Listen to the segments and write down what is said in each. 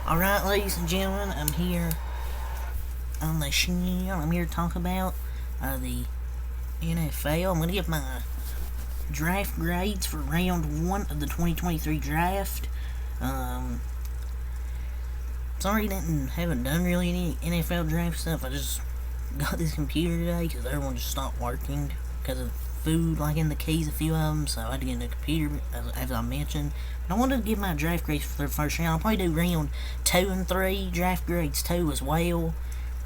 Alright, ladies and gentlemen, I'm here on the show. I'm here to talk about the NFL. I'm going to give my draft grades for round 1 of the 2023 draft. Sorry haven't done really any NFL draft stuff. I just got this computer today because everyone just stopped working because of food, like in the keys, a few of them, so I had to get a new computer, as I mentioned. But I wanted to give my draft grades for the first round. I'll probably do round 2 and 3, draft grades 2 as well.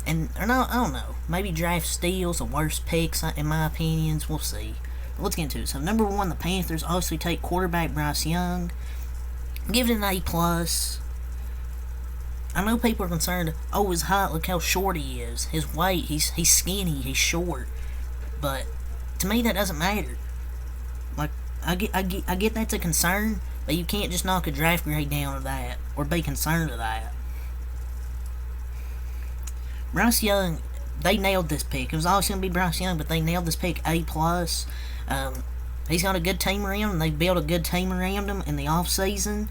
Or no, I don't know, maybe draft steals, the worst picks, in my opinions, we'll see. But let's get into it. So, number 1, the Panthers obviously take quarterback Bryce Young. Give it an A+. I know people are concerned, oh, his height, look how short he is. His weight, he's skinny, he's short. But to me, that doesn't matter. Like, I get that's a concern, but you can't just knock a draft grade down to that, or be concerned of that. Bryce Young, they nailed this pick. It was always going to be Bryce Young, but they nailed this pick A+. He's got a good team around him. They built a good team around him in the offseason.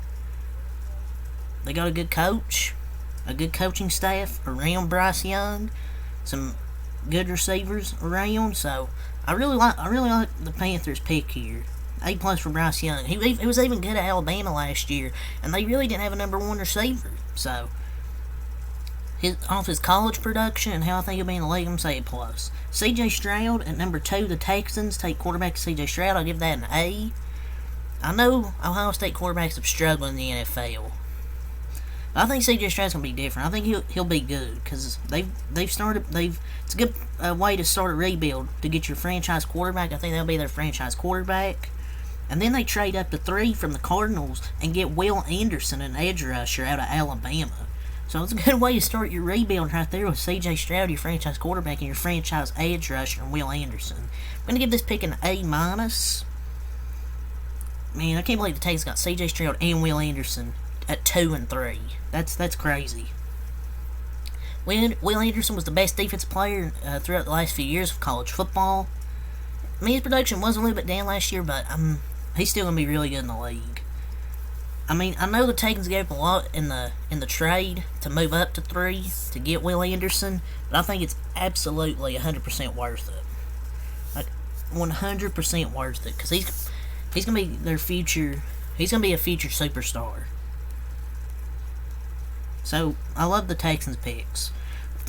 They got a good coach, a good coaching staff around Bryce Young, some good receivers around. So I really like the Panthers pick here. A+ for Bryce Young. He was even good at Alabama last year, and they really didn't have a number 1 receiver. So off his college production and how I think he'll be in the league, I'm saying A+. C.J. Stroud at number 2. The Texans take quarterback C.J. Stroud. I'll give that an A. I know Ohio State quarterbacks have struggled in the NFL. I think C.J. Stroud's gonna be different. I think he'll be good because it's a good way to start a rebuild to get your franchise quarterback. I think that'll be their franchise quarterback, and then they trade up to 3 from the Cardinals and get Will Anderson, an edge rusher out of Alabama. So it's a good way to start your rebuild right there with C.J. Stroud, your franchise quarterback, and your franchise edge rusher, and Will Anderson. I'm gonna give this pick an A-. Man, I can't believe the Texans got C.J. Stroud and Will Anderson at 2 and 3. That's crazy. Will Anderson was the best defensive player throughout the last few years of college football. I mean, his production was a little bit down last year, but he's still gonna be really good in the league. I mean, I know the Texans gave up a lot in the trade to move up to 3 to get Will Anderson, but I think it's absolutely 100% worth it. Like 100% worth it, because he's gonna be their future. He's gonna be a future superstar. So, I love the Texans picks.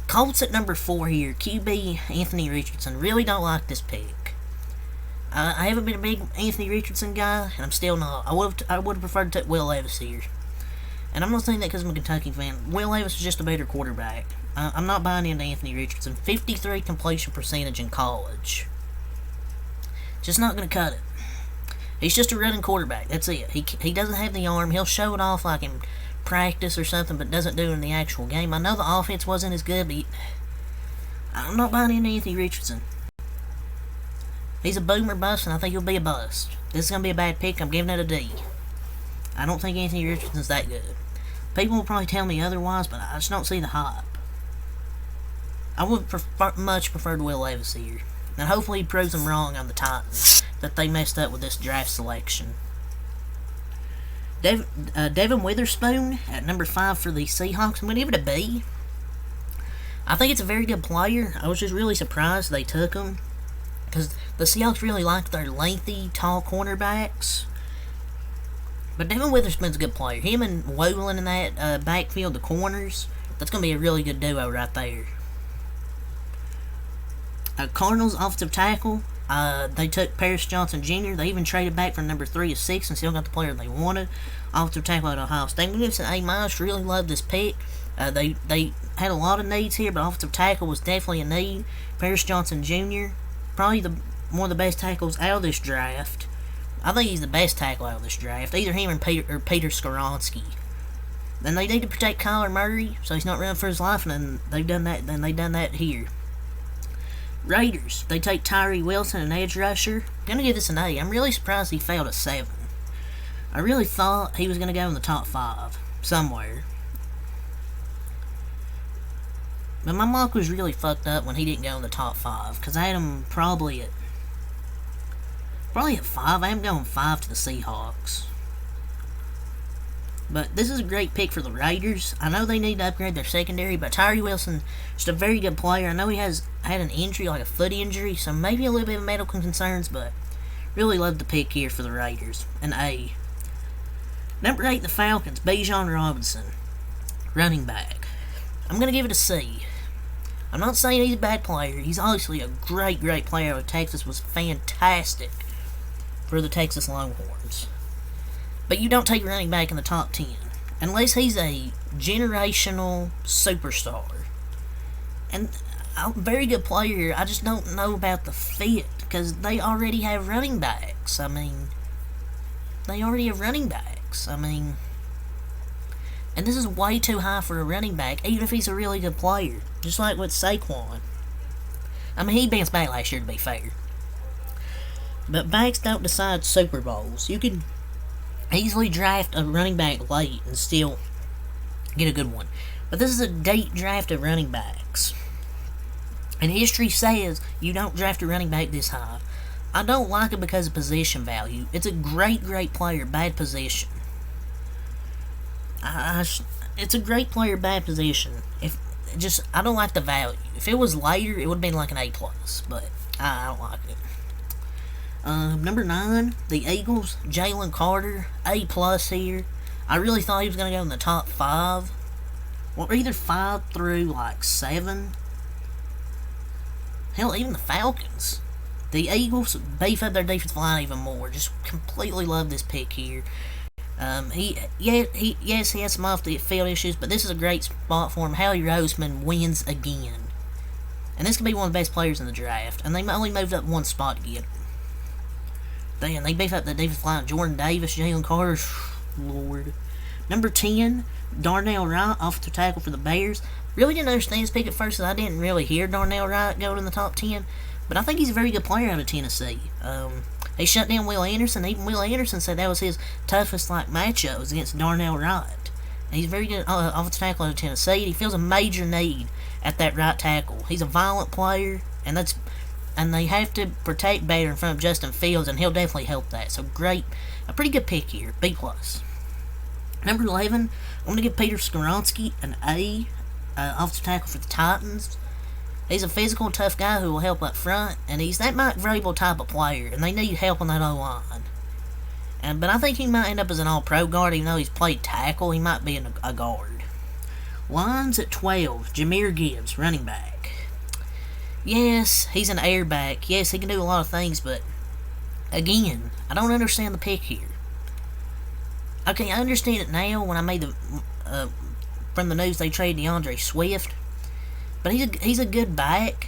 Colts at number 4 here. QB Anthony Richardson. Really don't like this pick. I haven't been a big Anthony Richardson guy, and I'm still not. I would have preferred to take Will Levis here. And I'm not saying that because I'm a Kentucky fan. Will Levis is just a better quarterback. I'm not buying into Anthony Richardson. 53 completion percentage in college. Just not going to cut it. He's just a running quarterback. That's it. He doesn't have the arm. He'll show it off like in practice or something, but doesn't do it in the actual game. I know the offense wasn't as good, but I'm not buying into Anthony Richardson. He's a boomer bust, and I think he'll be a bust. This is going to be a bad pick. I'm giving it a D. I don't think Anthony Richardson's that good. People will probably tell me otherwise, but I just don't see the hype. I would much prefer Will Levis here. And hopefully he proves them wrong on the Titans, that they messed up with this draft selection. Devin Witherspoon at number 5 for the Seahawks. I'm going to give it a B. I think it's a very good player. I was just really surprised they took him, because the Seahawks really like their lengthy, tall cornerbacks. But Devin Witherspoon's a good player. Him and Woolen in that backfield, the corners, that's going to be a really good duo right there. Cardinals offensive tackle. They took Paris Johnson Jr. They even traded back from number 3 to 6 and still got the player they wanted. Offensive tackle at Ohio State. I'm going to give it an A-. Really love this pick. They had a lot of needs here, but offensive tackle was definitely a need. Paris Johnson Jr. probably one of the best tackles out of this draft. I think he's the best tackle out of this draft. Either him or Peter Skoronski. Then they need to protect Kyler Murray, so he's not running for his life, and then they've done that here. Raiders, they take Tyree Wilson, an edge rusher. I'm going to give this an A. I'm really surprised he failed at 7. I really thought he was going to go in the top 5 somewhere. But my mock was really fucked up when he didn't go in the top 5, because I had him probably at 5. I am going 5 to the Seahawks. But this is a great pick for the Raiders. I know they need to upgrade their secondary, but Tyree Wilson just a very good player. I know he has had an injury, like a foot injury, so maybe a little bit of medical concerns, but really love the pick here for the Raiders. An A. Number 8, the Falcons, Bijan Robinson, running back. I'm going to give it a C. I'm not saying he's a bad player. He's obviously a great, great player out of Texas. Was fantastic for the Texas Longhorns. But you don't take a running back in the top 10 unless he's a generational superstar. And a very good player. I just don't know about the fit because they already have running backs. They already have running backs. And this is way too high for a running back, even if he's a really good player. Just like with Saquon. He bounced back last year, to be fair. But backs don't decide Super Bowls. You can easily draft a running back late and still get a good one. But this is a late draft of running backs. And history says you don't draft a running back this high. I don't like it because of position value. It's a great, great player, bad position. It's a great player, bad position. I don't like the value. If it was later, it would have been like an A+, but I don't like it. Number 9, the Eagles, Jalen Carter, A+ here. I really thought he was going to go in the top 5. Well, either 5 through 7. Hell, even the Falcons. The Eagles beef up their defensive line even more. Just completely love this pick here. He has some off-the-field issues, but this is a great spot for him. Howie Roseman wins again. And this could be one of the best players in the draft. And they only moved up one spot to get him. Damn, they beef up the defensive line. Jordan Davis, Jalen Carter, Lord. Number 10, Darnell Wright, offensive tackle for the Bears. Really didn't understand his pick at first, because I didn't really hear Darnell Wright go in the top 10. But I think he's a very good player out of Tennessee. He shut down Will Anderson. Even Will Anderson said that was his toughest matchup was against Darnell Wright. And he's a very good offensive tackle out of Tennessee. He feels a major need at that right tackle. He's a violent player, and they have to protect better in front of Justin Fields, and he'll definitely help that. So great, a pretty good pick here, B+. Number 11, I'm going to give Peter Skoronski an A, offensive tackle for the Titans. He's a physical, tough guy who will help up front, and he's that Mike Vrabel type of player, and they need help on that O-line. But I think he might end up as an all-pro guard, even though he's played tackle, he might be a guard. Lions at 12, Jahmyr Gibbs, running back. Yes, he's an airback. Yes, he can do a lot of things, but again, I don't understand the pick here. Okay, I understand it now when I made from the news they traded DeAndre Swift. But he's a good back.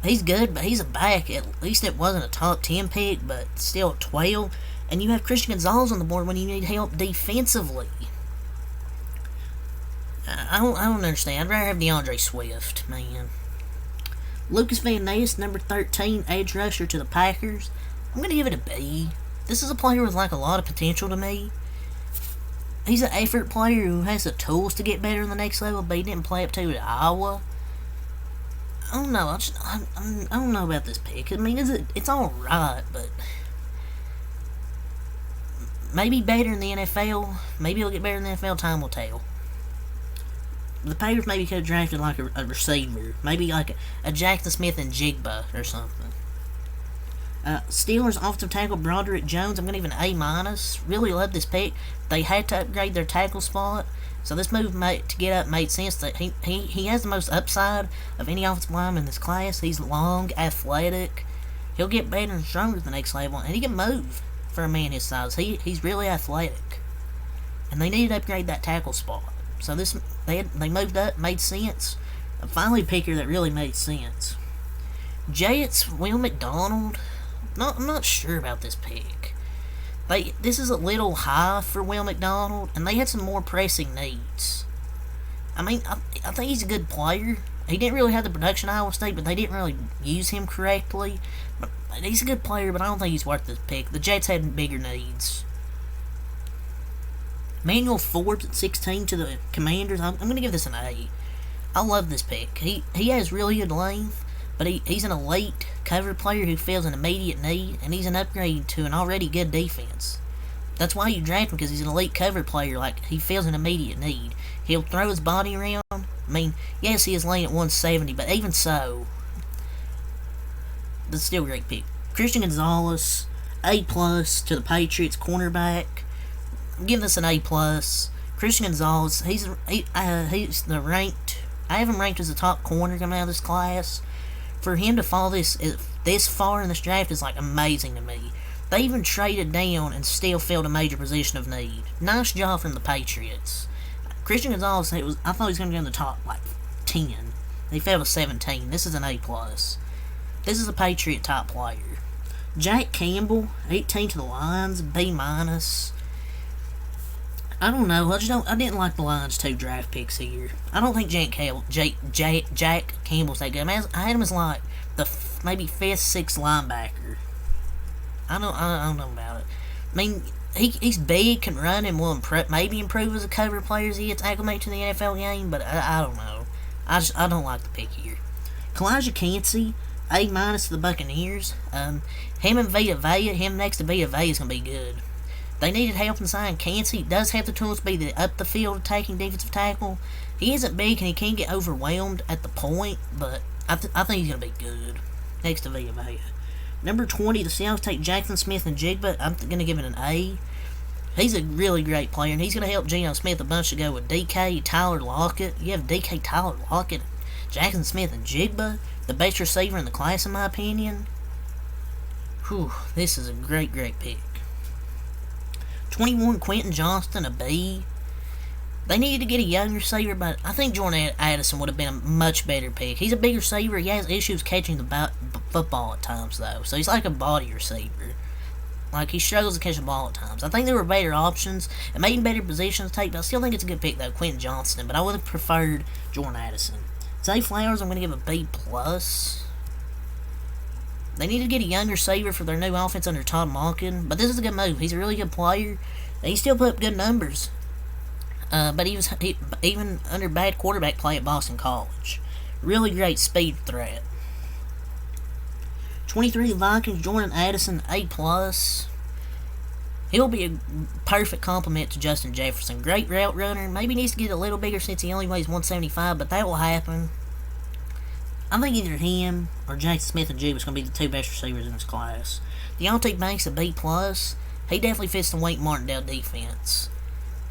He's good, but he's a back. At least it wasn't a top 10 pick, but still 12. And you have Christian Gonzalez on the board when you need help defensively. I don't understand. I'd rather have DeAndre Swift, man. Lucas Van Ness, number 13, edge rusher to the Packers. I'm going to give it a B. This is a player with a lot of potential to me. He's an effort player who has the tools to get better in the next level, but he didn't play up to it at Iowa. I don't know. I don't know about this pick. It's alright, but maybe better in the NFL. Maybe he'll get better in the NFL. Time will tell. The Packers maybe could have drafted a receiver. Maybe a Jackson Smith and Jigba or something. Steelers offensive tackle Broderick Jones. I'm going to give an A-. Really love this pick. They had to upgrade their tackle spot, so this move to get up made sense. That he has the most upside of any offensive lineman in this class. He's long, athletic. He'll get better and stronger at the next level, and he can move for a man his size. He's really athletic, and they needed to upgrade that tackle spot. So they moved up, made sense. Finally, a picker that really made sense. Jets, Will McDonald. I'm not sure about this pick. This is a little high for Will McDonald, and they had some more pressing needs. I think he's a good player. He didn't really have the production at Iowa State, but they didn't really use him correctly. But he's a good player, but I don't think he's worth this pick. The Jets had bigger needs. Manuel Forbes at 16 to the Commanders. I'm going to give this an A. I love this pick. He has really good length, but he's an elite cover player who feels an immediate need, and he's an upgrade to an already good defense. That's why you draft him, because he's an elite cover player. Like, he feels an immediate need. He'll throw his body around. I mean, yes, he is laying at 170, but even so, that's still a great pick. Christian Gonzalez, A+ to the Patriots, cornerback. I'm giving this an A+. Christian Gonzalez, he's the ranked. I have him ranked as a top corner coming out of this class. For him to fall this far in this draft is like amazing to me. They even traded down and still filled a major position of need. Nice job from the Patriots. Christian Gonzalez, I thought he was going to go in the top like 10. They fell to 17. This is an A+. This is a Patriot top player. Jack Campbell, 18 to the Lions, B-. I don't know. I didn't like the Lions' 2 draft picks here. I don't think Jack Campbell's that good. I had him as like the maybe 5th, 6th linebacker. I don't know about it. I mean, he's big, can run, and will maybe improve as a cover player as he gets acclimated to the NFL game. But I don't know. I don't like the pick here. Kalijah Kancey, A- to the Buccaneers. Him and Vita Vea, him next to Vita Vea is gonna be good. They needed help inside. Kancey does have the tools to be the up the field attacking defensive tackle. He isn't big and he can get overwhelmed at the point, but I think he's gonna be good next to Vita Vea. Number 20, the Seahawks take Jackson Smith-Njigba. I'm going to give it an A. He's a really great player, and he's going to help Geno Smith a bunch to go with DK, Tyler Lockett. You have DK, Tyler Lockett, Jackson Smith-Njigba, the best receiver in the class, in my opinion. Whew, this is a great, great pick. 21, Quentin Johnston, a B. They needed to get a young receiver, but I think Jordan Addison would have been a much better pick. He's a big receiver. He has issues catching the football at times, though. So he's like a body receiver. Like, he struggles to catch the ball at times. I think there were better options and maybe better positions to take, but I still think it's a good pick, though, Quentin Johnston. But I would have preferred Jordan Addison. Zay Flowers, I'm going to give a B+. They need to get a young receiver for their new offense under Todd Monken, but this is a good move. He's a really good player. He still put up good numbers. But he even under bad quarterback play at Boston College. Really great speed threat. 23, Vikings, Jordan Addison, A+. He'll be a perfect complement to Justin Jefferson. Great route runner. Maybe needs to get a little bigger since he only weighs 175, but that will happen. I think either him or Jackson Smith-Njigba is going to be the 2 best receivers in this class. Deontay Banks, a B+. He definitely fits the Wake Martindale defense.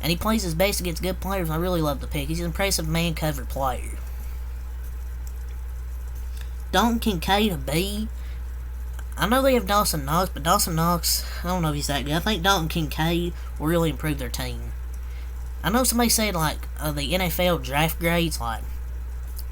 And he plays his best against good players. I really love the pick. He's an impressive man-cover player. Dalton Kincaid, a B. I know they have Dawson Knox, but Dawson Knox, I don't know if he's that good. I think Dalton Kincaid will really improve their team. I know somebody said, like, the NFL draft grades, like,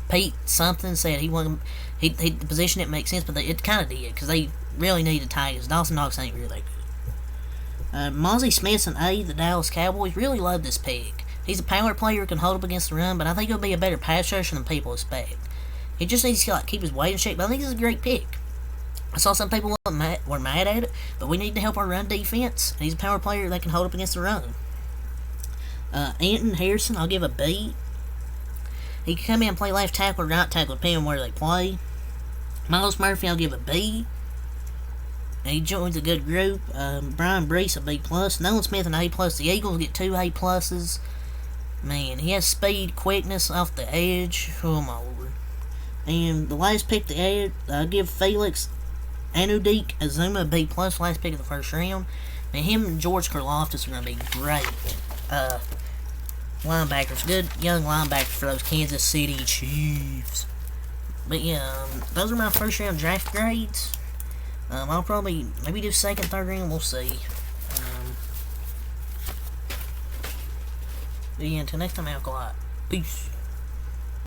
Pete something said he the position didn't make sense, but it kind of did, because they really needed Tigers. Dawson Knox ain't really that good. Mozzie Smith's an A, the Dallas Cowboys. Really love this pick. He's a power player who can hold up against the run, but I think he'll be a better pass rusher than people expect. He just needs to keep his weight in shape, but I think this is a great pick. I saw some people were mad at it, but we need to help our run defense. He's a power player that can hold up against the run. Anton Harrison, I'll give a B. He can come in and play left tackle or right tackle, depending on where they play. Miles Murphy, I'll give a B. He joins a good group. Brian Brees, a B+. Nolan Smith, an A+. The Eagles get 2 A+. Man, he has speed, quickness off the edge. Oh, my Lord. And the last pick, the edge, I'll give Felix Anudik Azuma a B+, last pick of the first round. And him and George Karlaftis are going to be great linebackers. Good young linebackers for those Kansas City Chiefs. But yeah, those are my first round draft grades. I'll probably maybe do second, third round. We'll see. But yeah, until next time, Alkali. Peace.